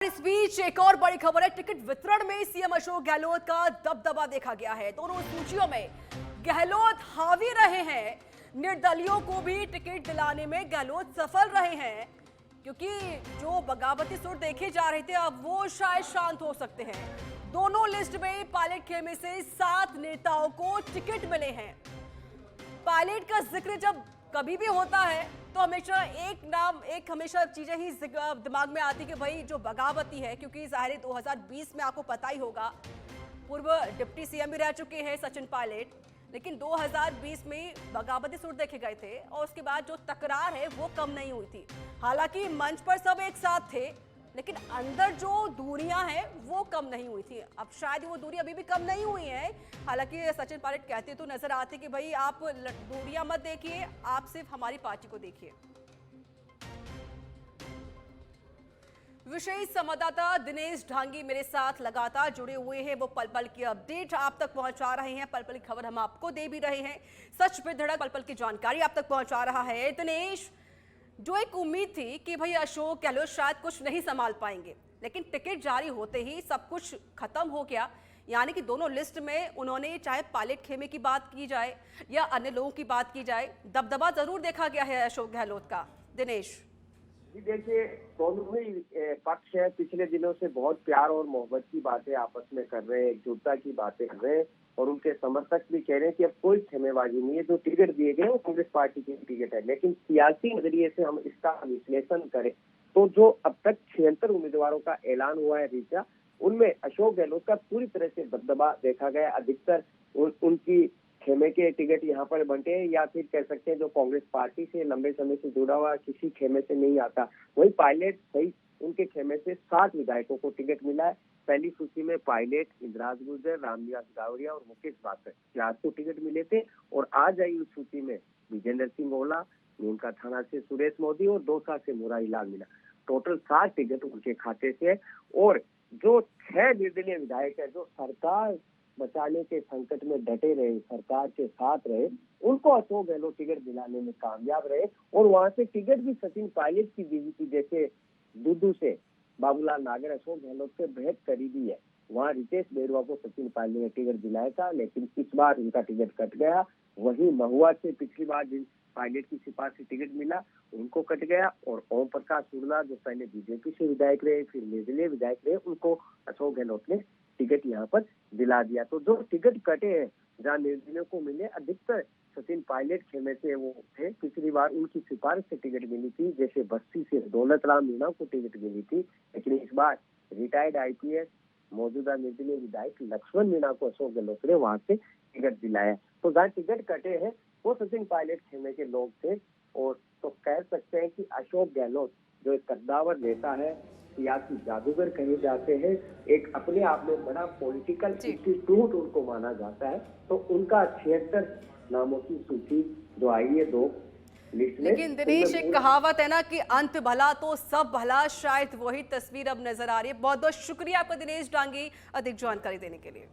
इस बीच एक और बड़ी खबर है। टिकट वितरण में सीएम अशोक गहलोत का दबदबा देखा गया है। दोनों सूचियों में गहलोत हावी रहे हैं। निर्दलियों को भी टिकट दिलाने में गहलोत सफल रहे हैं, क्योंकि जो बगावती सुर देखे जा रहे थे अब वो शायद शांत हो सकते हैं। दोनों लिस्ट में पायलट खेमे से 7 नेताओं को टिकट मिले हैं। पायलट का जिक्र जब कभी भी होता है तो हमेशा एक नाम, एक हमेशा चीजें ही दिमाग में आती कि भाई जो बगावती है, क्योंकि जाहिर 2020 में आपको पता ही होगा पूर्व डिप्टी सीएम भी रह चुके हैं सचिन पायलट, लेकिन 2020 में बगावती सुर देखे गए थे और उसके बाद जो तकरार है वो कम नहीं हुई थी। हालांकि मंच पर सब एक साथ थे, लेकिन अंदर जो दूरियां हैं वो कम नहीं हुई थी। अब शायद वो दूरी अभी भी कम नहीं हुई है। हालांकि सचिन पायलट कहते तो नजर आते कि भाई आप दूरियां मत देखिए, आप सिर्फ हमारी पार्टी को देखिए। विशेष संवाददाता दिनेश ढांगी मेरे साथ लगातार जुड़े हुए हैं। वो पल पल की अपडेट आप तक पहुंचा रहे हैं, पल पल की खबर हम आपको दे भी रहे हैं। सच पे धड़क, पल पल की जानकारी आप तक पहुंचा रहा है दिनेश। जो एक उम्मीद थी कि भाई अशोक गहलोत शायद कुछ नहीं संभाल पाएंगे, लेकिन टिकट जारी होते ही सब कुछ खत्म हो गया। यानी कि दोनों लिस्ट में उन्होंने, चाहे पायलट खेमे की बात की जाए या अन्य लोगों की बात की जाए, दबदबा जरूर देखा गया है अशोक गहलोत का। दिनेश जी देखिए, दोनों ही पक्ष है पिछले दिनों से बहुत प्यार और मोहब्बत की बातें आपस में कर रहे हैं, एकजुटता की बातें कर रहे हैं और उनके समर्थक भी कह रहे हैं कि अब कोई खेमेबाजी नहीं है। जो टिकट दिए गए वो कांग्रेस पार्टी की टिकट है। लेकिन सियासी नजरिए से हम इसका विश्लेषण करें तो जो अब तक 76 उम्मीदवारों का ऐलान हुआ है रीचा, उनमें अशोक गहलोत का पूरी तरह से दबदबा देखा गया। अधिकतर उनकी खेमे के टिकट यहाँ पर बंटे हैं, या फिर कह सकते हैं जो कांग्रेस पार्टी से लंबे समय से जुड़ा हुआ किसी खेमे से नहीं आता। वही पायलट सही उनके खेमे से 7 विधायकों को टिकट मिला है। पहली सूची में पायलट, इंदिराज गुर्जर, रामनिवास गावरिया और मुकेश बाकर 4 को टिकट मिले थे। और आज आई उस सूची में विजेंद्र सिंह ओला, नीमका थाना से सुरेश मोदी और दौसा से मुरारीलाल मीणा। टोटल 7 टिकट उनके खाते से है। और जो 6 निर्दलीय विधायक है जो सरकार बचाने के संकट में डटे रहे, सरकार के साथ रहे, उनको अशोक गहलोत टिकट दिलाने में कामयाब रहे। और वहां से टिकट भी सचिन पायलट की बीजेपी जैसे दुद्दू से बाबूलाल नागर अशोक गहलोत से बेहद करीबी है। वहां रितेश बेरवा को सचिन पायलट ने टिकट दिलाया था, लेकिन इस बार उनका टिकट कट गया। वहीं महुआ से पिछली बार जिन पायलट की सिफारिश से टिकट मिला उनको कट गया। और ओम प्रकाश उर्ला जो पहले बीजेपी से विधायक रहे, फिर निर्दलीय विधायक रहे, उनको अशोक गहलोत ने टिकट यहाँ पर दिला दिया। तो जो टिकट कटे हैं जहाँ निर्दलीयों को मिले, अधिकतर सचिन पायलट खेमे से वो थे। पिछली बार उनकी सिफारिश से टिकट मिली थी, जैसे बस्ती से दौलत राम मीणा को टिकट मिली थी। लेकिन इस बार रिटायर्ड आईपीएस मौजूदा निर्दलीय विधायक लक्ष्मण मीणा को अशोक गहलोत ने वहां से टिकट दिलाया। तो जहाँ टिकट कटे हैं वो सचिन पायलट खेमे के लोग थे। और तो कह सकते हैं कि अशोक गहलोत जो एक कद्दावर नेता है, सियासी जादूगर कहे जाते हैं, एक अपने आप में बड़ा पॉलिटिकल इंस्टीट्यूट उनको माना जाता है। तो उनका 76 नामों की सूची जो आई है 2 लिस्ट में। लेकिन दिनेश, एक कहावत है ना कि अंत भला तो सब भला, शायद वही तस्वीर अब नजर आ रही है। बहुत बहुत शुक्रिया आपका दिनेश डांगी अधिक जानकारी देने के लिए।